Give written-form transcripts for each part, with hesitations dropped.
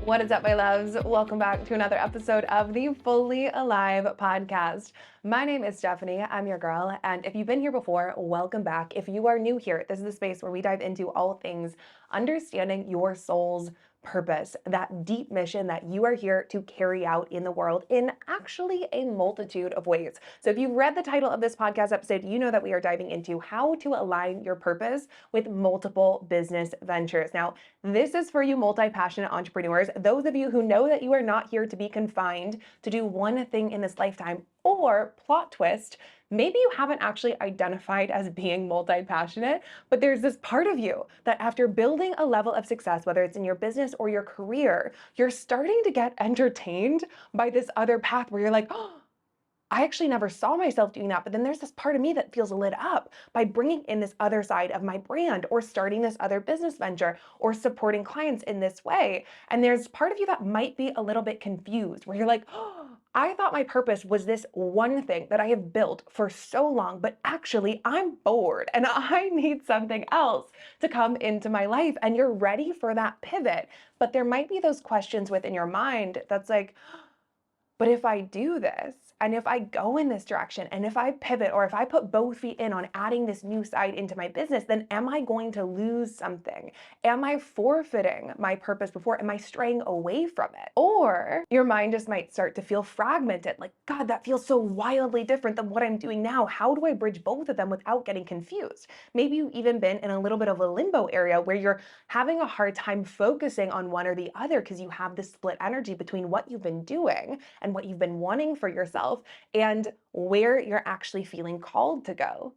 What is up, my loves? Welcome back to another episode of the Fully Alive podcast. My name is Stephanie. I'm your girl. And if you've been here before, welcome back. If you are new here, this is the space where we dive into all things understanding your soul's purpose, that deep mission that you are here to carry out in the world in actually a multitude of ways. So if you've read the title of this podcast episode, you know that we are diving into how to align your purpose with multiple business ventures. Now, this is for you multi-passionate entrepreneurs, those of you who know that you are not here to be confined to do one thing in this lifetime, or plot twist, maybe you haven't actually identified as being multi-passionate, but there's this part of you that after building a level of success, whether it's in your business or your career, you're starting to get entertained by this other path where you're like, oh, I actually never saw myself doing that, but then there's this part of me that feels lit up by bringing in this other side of my brand or starting this other business venture or supporting clients in this way. And there's part of you that might be a little bit confused where you're like, oh, I thought my purpose was this one thing that I have built for so long, but actually I'm bored and I need something else to come into my life. And you're ready for that pivot. But there might be those questions within your mind that's like, but if I do this, and if I go in this direction, and if I pivot, or if I put both feet in on adding this new side into my business, then am I going to lose something? Am I forfeiting my purpose before? Am I straying away from it? Or your mind just might start to feel fragmented, like, God, that feels so wildly different than what I'm doing now. How do I bridge both of them without getting confused? Maybe you've even been in a little bit of a limbo area where you're having a hard time focusing on one or the other because you have this split energy between what you've been doing and what you've been wanting for yourself and where you're actually feeling called to go.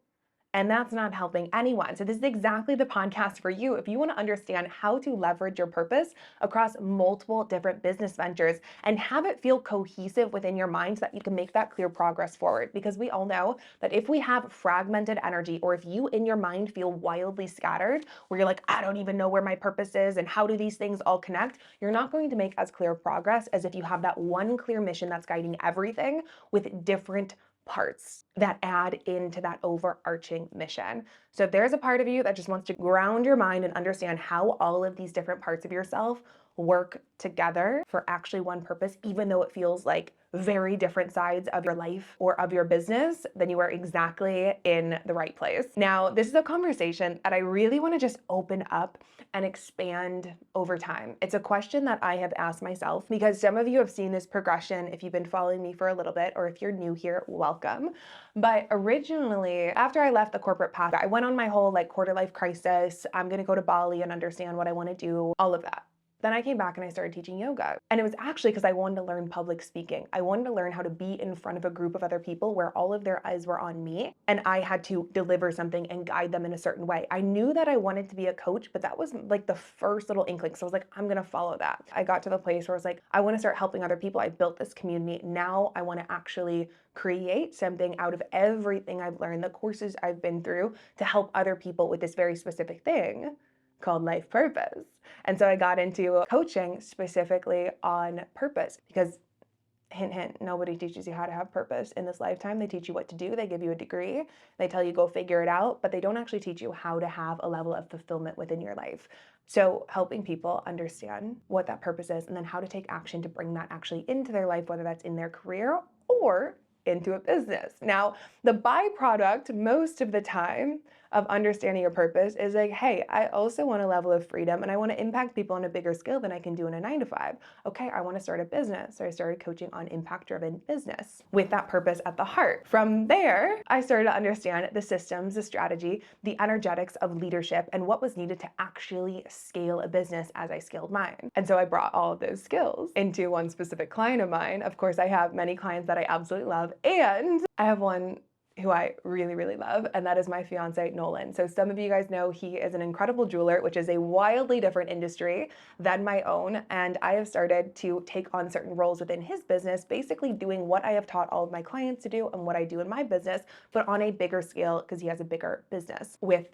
And that's not helping anyone. So this is exactly the podcast for you if you want to understand how to leverage your purpose across multiple different business ventures and have it feel cohesive within your mind so that you can make that clear progress forward. Because we all know that if we have fragmented energy, or if you in your mind feel wildly scattered, where you're like, I don't even know where my purpose is and how do these things all connect, you're not going to make as clear progress as if you have that one clear mission that's guiding everything with different parts that add into that overarching mission. So if there's a part of you that just wants to ground your mind and understand how all of these different parts of yourself work together for actually one purpose, even though it feels like very different sides of your life or of your business, then you are exactly in the right place. Now, this is a conversation that I really want to just open up and expand over time. It's a question that I have asked myself because some of you have seen this progression if you've been following me for a little bit, or if you're new here, welcome. But originally, after I left the corporate path, I went on my whole like quarter life crisis. I'm going to go to Bali and understand what I want to do, all of that. Then I came back and I started teaching yoga. And it was actually because I wanted to learn public speaking. I wanted to learn how to be in front of a group of other people where all of their eyes were on me and I had to deliver something and guide them in a certain way. I knew that I wanted to be a coach, but that was like the first little inkling. So I was like, I'm going to follow that. I got to the place where I was like, I want to start helping other people. I built this community. Now I want to actually create something out of everything I've learned, the courses I've been through, to help other people with this very specific thing called life purpose. And so I got into coaching specifically on purpose because, hint, hint, nobody teaches you how to have purpose in this lifetime. They teach you what to do. They give you a degree. They tell you go figure it out, but they don't actually teach you how to have a level of fulfillment within your life. So helping people understand what that purpose is and then how to take action to bring that actually into their life, whether that's in their career or into a business. Now, the byproduct most of the time of understanding your purpose is like, hey, I also want a level of freedom and I want to impact people on a bigger scale than I can do in a 9-to-5. Okay, I want to start a business. So I started coaching on impact-driven business with that purpose at the heart. From there, I started to understand the systems, the strategy, the energetics of leadership, and what was needed to actually scale a business as I scaled mine. And so I brought all of those skills into one specific client of mine. Of course, I have many clients that I absolutely love, and I have one who I really, really love, and that is my fiance, Nolan. So some of you guys know he is an incredible jeweler, which is a wildly different industry than my own, and I have started to take on certain roles within his business, basically doing what I have taught all of my clients to do and what I do in my business, but on a bigger scale because he has a bigger business with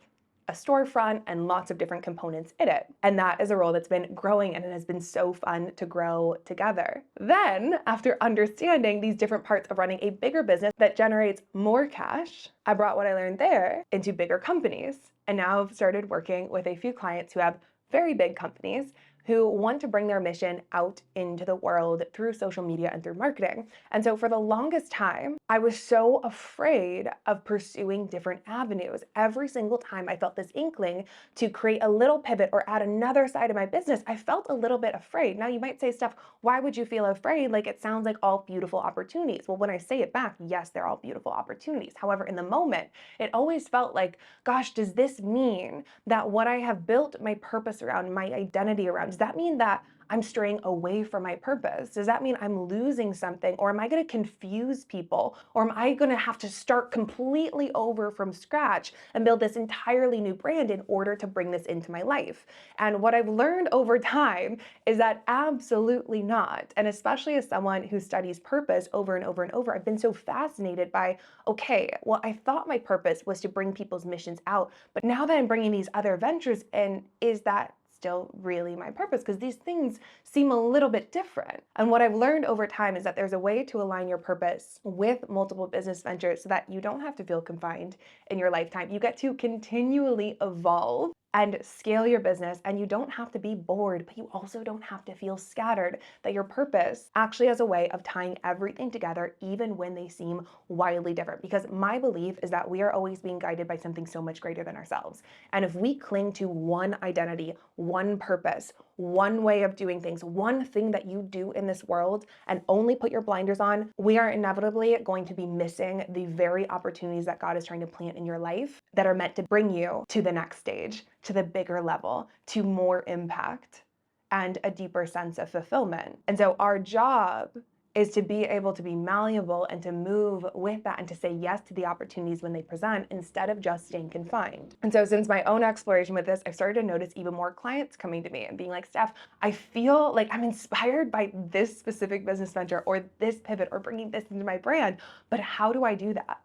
a storefront and lots of different components in it. And that is a role that's been growing, and it has been so fun to grow together. Then, after understanding these different parts of running a bigger business that generates more cash, I brought what I learned there into bigger companies. And now I've started working with a few clients who have very big companies, who want to bring their mission out into the world through social media and through marketing. And so for the longest time, I was so afraid of pursuing different avenues. Every single time I felt this inkling to create a little pivot or add another side of my business, I felt a little bit afraid. Now you might say, Steph, why would you feel afraid? Like, it sounds like all beautiful opportunities. Well, when I say it back, yes, they're all beautiful opportunities. However, in the moment, it always felt like, gosh, does this mean that what I have built my purpose around, my identity around, does that mean that I'm straying away from my purpose? Does that mean I'm losing something? Or am I going to confuse people? Or am I going to have to start completely over from scratch and build this entirely new brand in order to bring this into my life? And what I've learned over time is that absolutely not. And especially as someone who studies purpose over and over and over, I've been so fascinated by, okay, well, I thought my purpose was to bring people's missions out, but now that I'm bringing these other ventures in, is that still really my purpose? Because these things seem a little bit different. And what I've learned over time is that there's a way to align your purpose with multiple business ventures so that you don't have to feel confined in your lifetime. You get to continually evolve and scale your business, and you don't have to be bored, but you also don't have to feel scattered. That your purpose actually has a way of tying everything together, even when they seem wildly different. Because my belief is that we are always being guided by something so much greater than ourselves. And if we cling to one identity, one purpose, one way of doing things, one thing that you do in this world, and only put your blinders on, we are inevitably going to be missing the very opportunities that God is trying to plant in your life that are meant to bring you to the next stage, to the bigger level, to more impact and a deeper sense of fulfillment. And so our job is to be able to be malleable and to move with that and to say yes to the opportunities when they present instead of just staying confined. And so since my own exploration with this, I've started to notice even more clients coming to me and being like, Steph, I feel like I'm inspired by this specific business venture or this pivot or bringing this into my brand, but how do I do that?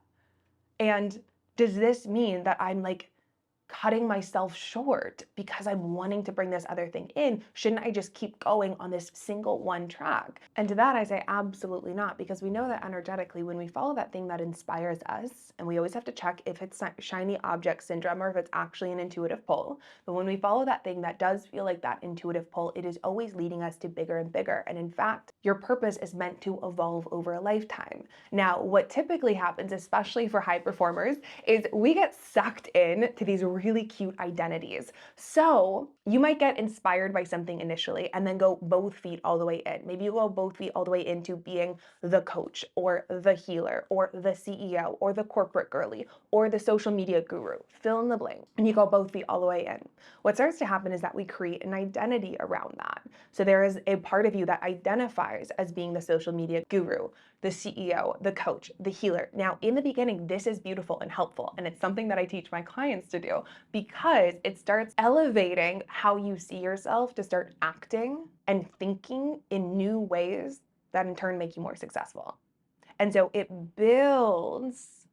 And does this mean that I'm like cutting myself short because I'm wanting to bring this other thing in? Shouldn't I just keep going on this single one track? And to that I say absolutely not, because we know that energetically when we follow that thing that inspires us, and we always have to check if it's shiny object syndrome or if it's actually an intuitive pull, but when we follow that thing that does feel like that intuitive pull, it is always leading us to bigger and bigger. And in fact, your purpose is meant to evolve over a lifetime. Now, what typically happens, especially for high performers, is we get sucked in to these really cute identities. So you might get inspired by something initially and then go both feet all the way in. Maybe you go both feet all the way into being the coach or the healer or the CEO or the corporate girly or the social media guru, fill in the blank, and you go both feet all the way in. What starts to happen is that we create an identity around that. So there is a part of you that identifies as being the social media guru, the CEO, the coach, the healer. Now, in the beginning, this is beautiful and helpful, and it's something that I teach my clients to do because it starts elevating how you see yourself to start acting and thinking in new ways that in turn make you more successful. And so it builds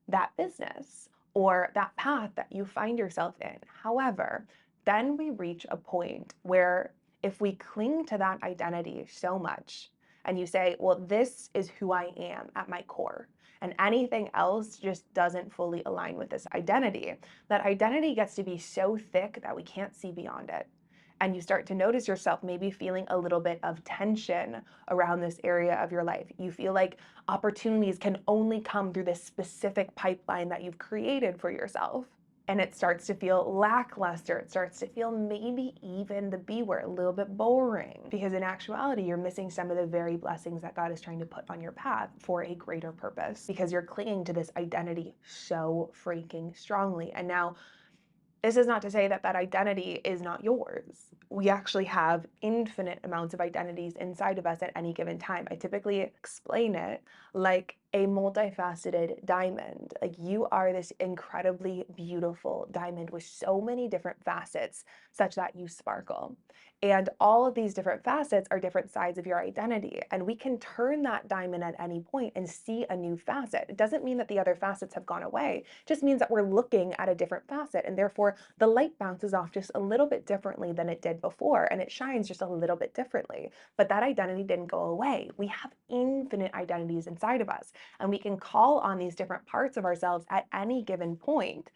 that business or that path that you find yourself in. However, then we reach a point where if we cling to that identity so much and you say, well, this is who I am at my core, and anything else just doesn't fully align with this identity, that identity gets to be so thick that we can't see beyond it. And you start to notice yourself maybe feeling a little bit of tension around this area of your life. You feel like opportunities can only come through this specific pipeline that you've created for yourself. And it starts to feel lackluster. It starts to feel maybe even the B word, a little bit boring. Because in actuality, you're missing some of the very blessings that God is trying to put on your path for a greater purpose. Because you're clinging to this identity so freaking strongly. And now, this is not to say that that identity is not yours. We actually have infinite amounts of identities inside of us at any given time. I typically explain it like a multifaceted diamond. Like, you are this incredibly beautiful diamond with so many different facets such that you sparkle. And all of these different facets are different sides of your identity. And we can turn that diamond at any point and see a new facet. It doesn't mean that the other facets have gone away. It just means that we're looking at a different facet. And therefore, the light bounces off just a little bit differently than it did before. And it shines just a little bit differently. But that identity didn't go away. We have infinite identities inside of us. And we can call on these different parts of ourselves at any given point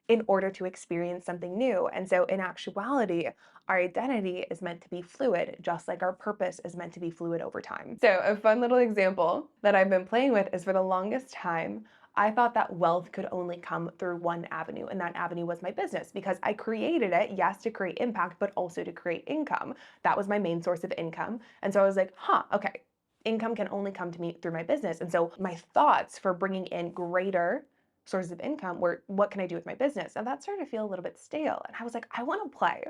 in order to experience something new. And so in actuality, our identity is meant to be fluid, just like our purpose is meant to be fluid over time. So a fun little example that I've been playing with is, for the longest time, I thought that wealth could only come through one avenue, and that avenue was my business, because I created it, yes, to create impact, but also to create income. That was my main source of income. And so I was like, okay, income can only come to me through my business. And so my thoughts for bringing in greater sources of income were, what can I do with my business? And that started to feel a little bit stale. And I was like, I want to play.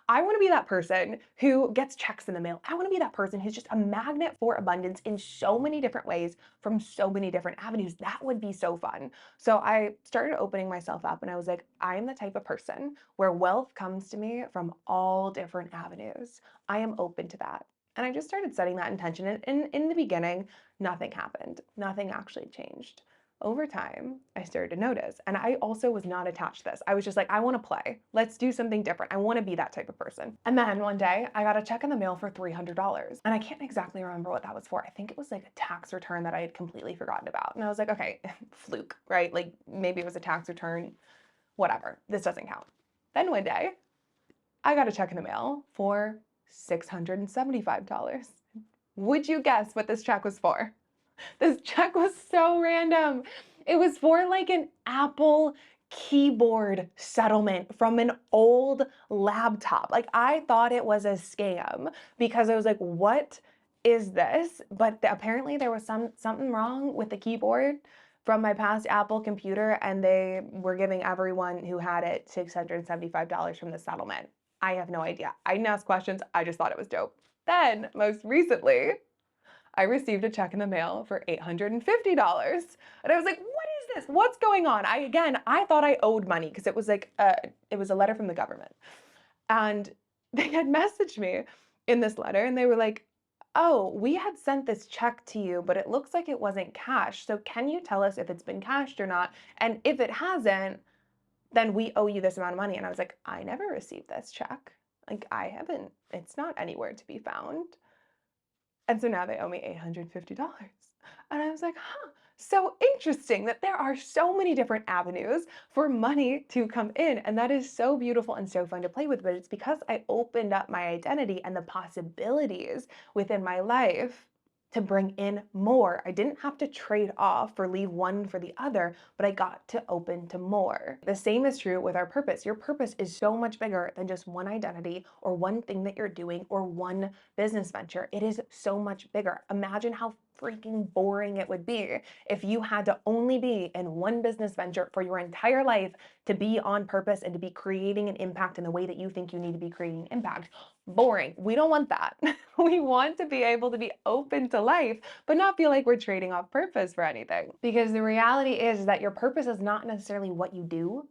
I want to be that person who gets checks in the mail. I want to be that person who's just a magnet for abundance in so many different ways from so many different avenues. That would be so fun. So I started opening myself up, and I was like, I'm the type of person where wealth comes to me from all different avenues. I am open to that. And I just started setting that intention. And in the beginning, nothing happened. Nothing actually changed. Over time, I started to notice. And I also was not attached to this. I was just like, I want to play. Let's do something different. I want to be that type of person. And then one day, I got a check in the mail for $300. And I can't exactly remember what that was for. I think it was like a tax return that I had completely forgotten about. And I was like, okay, fluke, right? Like maybe it was a tax return, whatever. This doesn't count. Then one day, I got a check in the mail for $675. Would you guess what this check was for? This check was so random. It was for like an Apple keyboard settlement from an old laptop. Like, I thought it was a scam because I was like, what is this? But apparently there was something wrong with the keyboard from my past Apple computer, and they were giving everyone who had it $675 from the settlement. I have no idea. I didn't ask questions. I just thought it was dope. Then, most recently, I received a check in the mail for $850. And I was like, what is this? What's going on? I thought I owed money because it was like, it was a letter from the government. And they had messaged me in this letter, and they were like, oh, we had sent this check to you, but it looks like it wasn't cashed. So can you tell us if it's been cashed or not? And if it hasn't, then we owe you this amount of money. And I was like, I never received this check. Like, I haven't, it's not anywhere to be found. And so now they owe me $850. And I was like, so interesting that there are so many different avenues for money to come in. And that is so beautiful and so fun to play with. But it's because I opened up my identity and the possibilities within my life to bring in more. I didn't have to trade off or leave one for the other, but I got to open to more. The same is true with our purpose. Your purpose is so much bigger than just one identity or one thing that you're doing or one business venture. It is so much bigger. Imagine how freaking boring it would be if you had to only be in one business venture for your entire life to be on purpose and to be creating an impact in the way that you think you need to be creating impact. Boring. We don't want that. We want to be able to be open to life, but not feel like we're trading off purpose for anything. Because the reality is that your purpose is not necessarily what you do,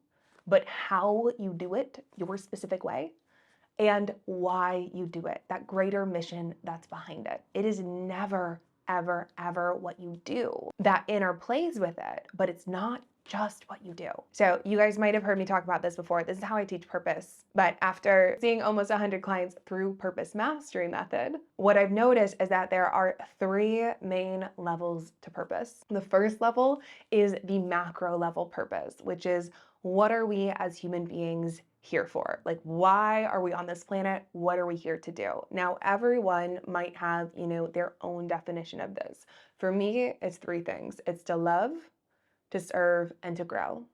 but how you do it, your specific way, and why you do it, that greater mission that's behind it. It is never, ever, ever what you do that interplays with it, but it's not just what you do. So you guys might have heard me talk about this before. This is how I teach purpose. But after seeing almost 100 clients through Purpose Mastery Method, what I've noticed is that there are 3 main levels to purpose. The first level is the macro level purpose, which is, what are we as human beings here for? Like, why are we on this planet? What are we here to do? Now, everyone might have, their own definition of this. For me, it's 3 things. It's to love, to serve, and to grow.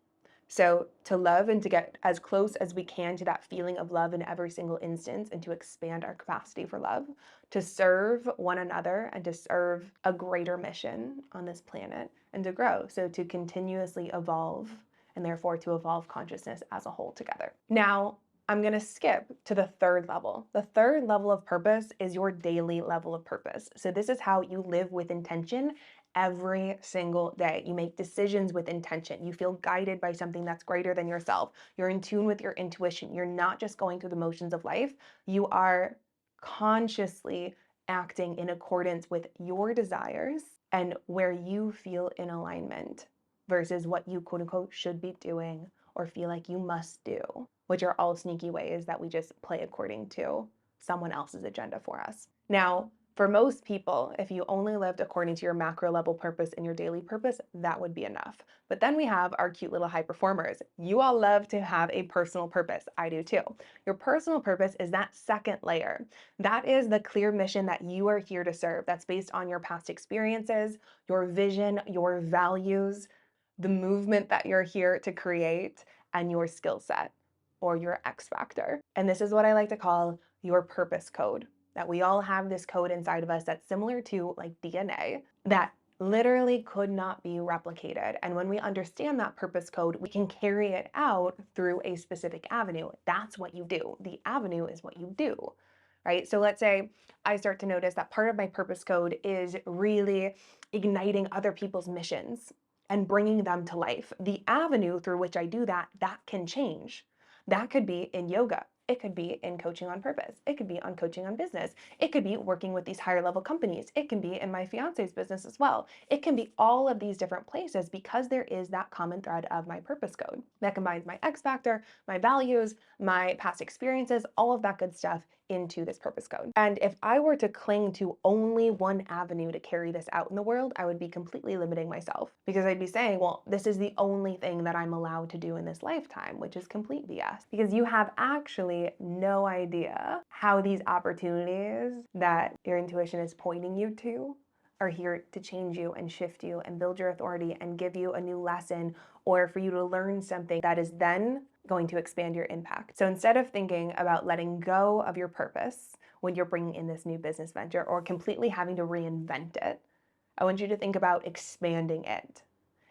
So to love and to get as close as we can to that feeling of love in every single instance and to expand our capacity for love, to serve one another and to serve a greater mission on this planet, and to grow. So to continuously evolve, and therefore to evolve consciousness as a whole together. Now, I'm going to skip to the 3rd level. The 3rd level of purpose is your daily level of purpose. So this is how you live with intention every single day. You make decisions with intention. You feel guided by something that's greater than yourself. You're in tune with your intuition. You're not just going through the motions of life. You are consciously acting in accordance with your desires and where you feel in alignment versus what you quote unquote should be doing or feel like you must do, which are all sneaky ways that we just play according to someone else's agenda for us. Now, For most people, if you only lived according to your macro level purpose and your daily purpose, that would be enough. But then we have our cute little high performers. You all love to have a personal purpose. I do too. Your personal purpose is that second layer. That is the clear mission that you are here to serve. That's based on your past experiences, your vision, your values, the movement that you're here to create, and your skill set or your X factor. And this is what I like to call your purpose code, that we all have this code inside of us that's similar to like DNA that literally could not be replicated. And when we understand that purpose code, we can carry it out through a specific avenue. That's what you do. The avenue is what you do, right? So let's say I start to notice that part of my purpose code is really igniting other people's missions and bringing them to life. The avenue through which I do that, that can change. That could be in yoga. It could be in coaching on purpose. It could be on coaching on business. It could be working with these higher level companies. It can be in my fiance's business as well. It can be all of these different places because there is that common thread of my purpose code that combines my X factor, my values, my past experiences, all of that good stuff into this purpose code. And if I were to cling to only one avenue to carry this out in the world, I would be completely limiting myself because I'd be saying, well, this is the only thing that I'm allowed to do in this lifetime, which is complete BS because you have actually no idea how these opportunities that your intuition is pointing you to are here to change you and shift you and build your authority and give you a new lesson or for you to learn something that is then going to expand your impact. So instead of thinking about letting go of your purpose when you're bringing in this new business venture or completely having to reinvent it, I want you to think about expanding it.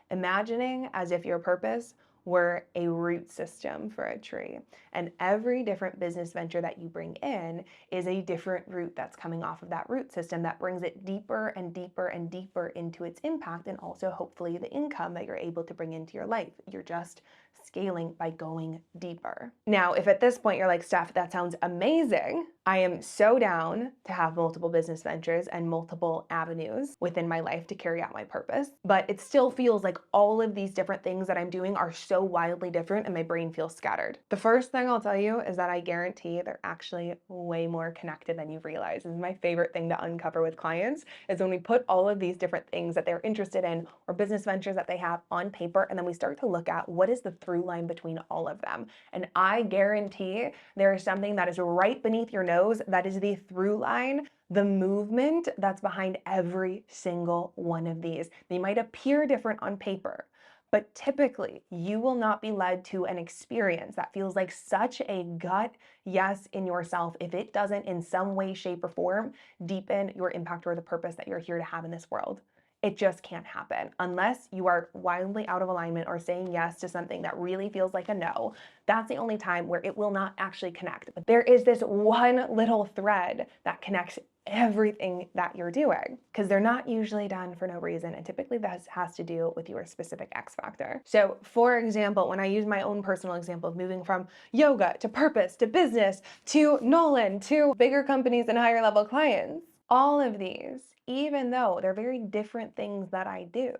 Imagining as if your purpose were a root system for a tree. And every different business venture that you bring in is a different root that's coming off of that root system that brings it deeper and deeper and deeper into its impact and also hopefully the income that you're able to bring into your life. You're just scaling by going deeper. Now, if at this point you're like, Steph, that sounds amazing. I am so down to have multiple business ventures and multiple avenues within my life to carry out my purpose, but it still feels like all of these different things that I'm doing are so wildly different and my brain feels scattered. The first thing I'll tell you is that I guarantee they're actually way more connected than you realize. This is my favorite thing to uncover with clients is when we put all of these different things that they're interested in or business ventures that they have on paper, and then we start to look at what is the through line between all of them. And I guarantee there is something that is right beneath your nose that is the through line, the movement that's behind every single one of these. They might appear different on paper, but typically you will not be led to an experience that feels like such a gut yes in yourself if it doesn't in some way, shape, or form deepen your impact or the purpose that you're here to have in this world. It just can't happen unless you are wildly out of alignment or saying yes to something that really feels like a no. That's the only time where it will not actually connect. But there is this one little thread that connects everything that you're doing because they're not usually done for no reason. And typically that has to do with your specific X factor. So for example, when I use my own personal example of moving from yoga to purpose to business to Nolan to bigger companies and higher level clients, all of these, even though they're very different things that I do,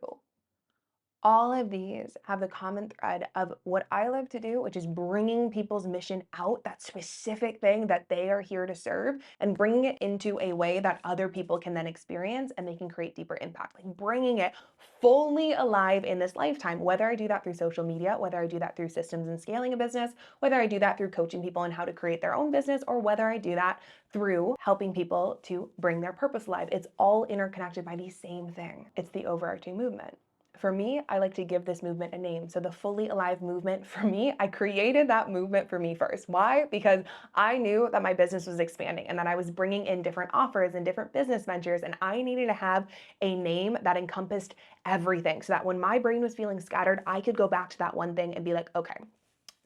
all of these have the common thread of what I love to do, which is bringing people's mission out, that specific thing that they are here to serve, and bringing it into a way that other people can then experience and they can create deeper impact. Like bringing it fully alive in this lifetime, whether I do that through social media, whether I do that through systems and scaling a business, whether I do that through coaching people on how to create their own business, or whether I do that through helping people to bring their purpose alive. It's all interconnected by the same thing. It's the overarching movement. For me, I like to give this movement a name. So the fully alive movement, for me, I created that movement for me first. Why? Because I knew that my business was expanding and that I was bringing in different offers and different business ventures, and I needed to have a name that encompassed everything so that when my brain was feeling scattered, I could go back to that one thing and be like, okay,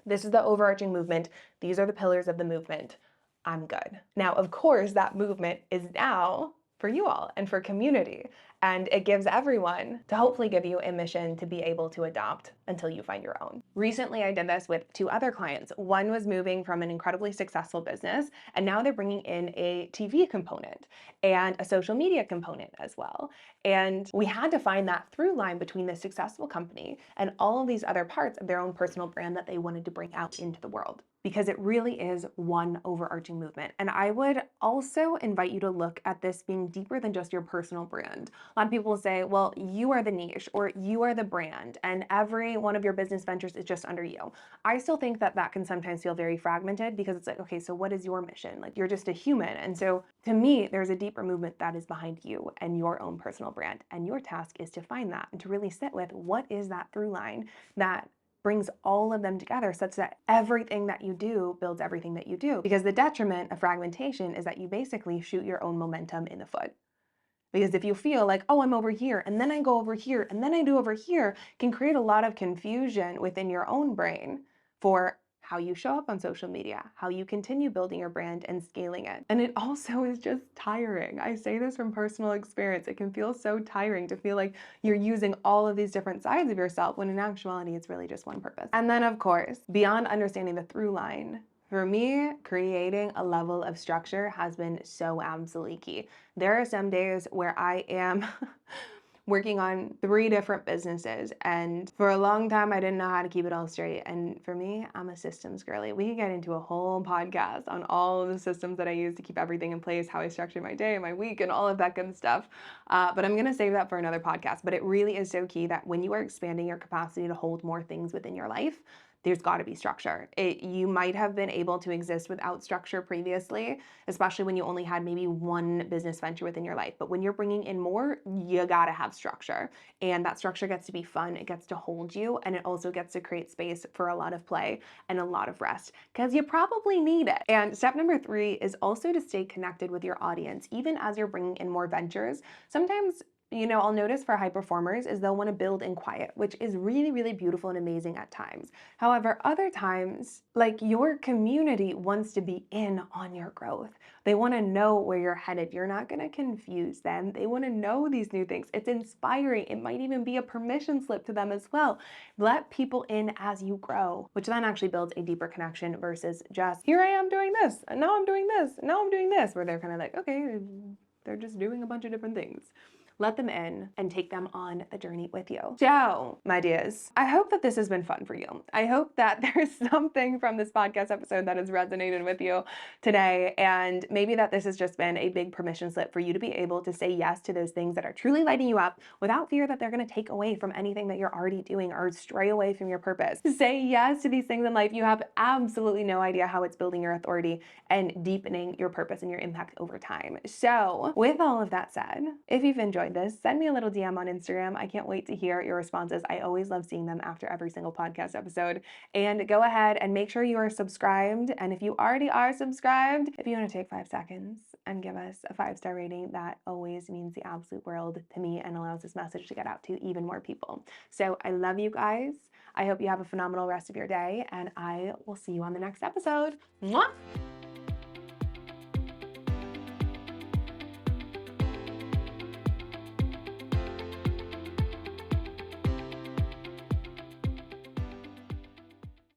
this is the overarching movement. These are the pillars of the movement. I'm good. Now, of course, that movement is now for you all and for community. And it gives everyone to hopefully give you a mission to be able to adopt until you find your own. Recently, I did this with two other clients. One was moving from an incredibly successful business, and now they're bringing in a TV component and a social media component as well. And we had to find that through line between the successful company and all of these other parts of their own personal brand that they wanted to bring out into the world. because it really is one overarching movement. And I would also invite you to look at this being deeper than just your personal brand. A lot of people will say, well, you are the niche or you are the brand, and every one of your business ventures is just under you. I still think that that can sometimes feel very fragmented because it's like, okay, so what is your mission? Like, you're just a human. And so to me, there's a deeper movement that is behind you and your own personal brand. And your task is to find that and to really sit with what is that through line that brings all of them together such that everything that you do builds everything that you do. Because the detriment of fragmentation is that you basically shoot your own momentum in the foot. Because if you feel like, oh, I'm over here, and then I go over here, and then I do over here, it can create a lot of confusion within your own brain for how you show up on social media, how you continue building your brand and scaling it. And it also is just tiring. I say this from personal experience. It can feel so tiring to feel like you're using all of these different sides of yourself when in actuality, it's really just one purpose. And then of course, beyond understanding the through line, for me, creating a level of structure has been so absolutely key. There are some days where I am working on 3 different businesses, and for a long time I didn't know how to keep it all straight. And for me, I'm a systems girly. We can get into a whole podcast on all of the systems that I use to keep everything in place, how I structure my day, my week, and all of that good stuff. But I'm gonna save that for another podcast. But it really is so key that when you are expanding your capacity to hold more things within your life, there's got to be structure. You might have been able to exist without structure previously, especially when you only had maybe one business venture within your life. But when you're bringing in more, you got to have structure. And that structure gets to be fun, it gets to hold you, and it also gets to create space for a lot of play and a lot of rest because you probably need it. And step number 3 is also to stay connected with your audience, even as you're bringing in more ventures. Sometimes I'll notice for high performers is they'll want to build in quiet, which is really, really beautiful and amazing at times. However, other times, like your community wants to be in on your growth. They want to know where you're headed. You're not going to confuse them. They want to know these new things. It's inspiring. It might even be a permission slip to them as well. Let people in as you grow, which then actually builds a deeper connection versus just, here I am doing this, and now I'm doing this, and now I'm doing this, where they're kind of like, okay, they're just doing a bunch of different things. Let them in and take them on the journey with you. So, my dears, I hope that this has been fun for you. I hope that there's something from this podcast episode that has resonated with you today, and maybe that this has just been a big permission slip for you to be able to say yes to those things that are truly lighting you up without fear that they're going to take away from anything that you're already doing or stray away from your purpose. Say yes to these things in life. You have absolutely no idea how it's building your authority and deepening your purpose and your impact over time. So, with all of that said, if you've enjoyed this, send me a little DM on Instagram. I can't wait to hear your responses. I always love seeing them after every single podcast episode. And go ahead and make sure you are subscribed. And if you already are subscribed, if you want to take 5 seconds and give us a 5-star rating, that always means the absolute world to me and allows this message to get out to even more people. So I love you guys. I hope you have a phenomenal rest of your day, and I will see you on the next episode. Mwah!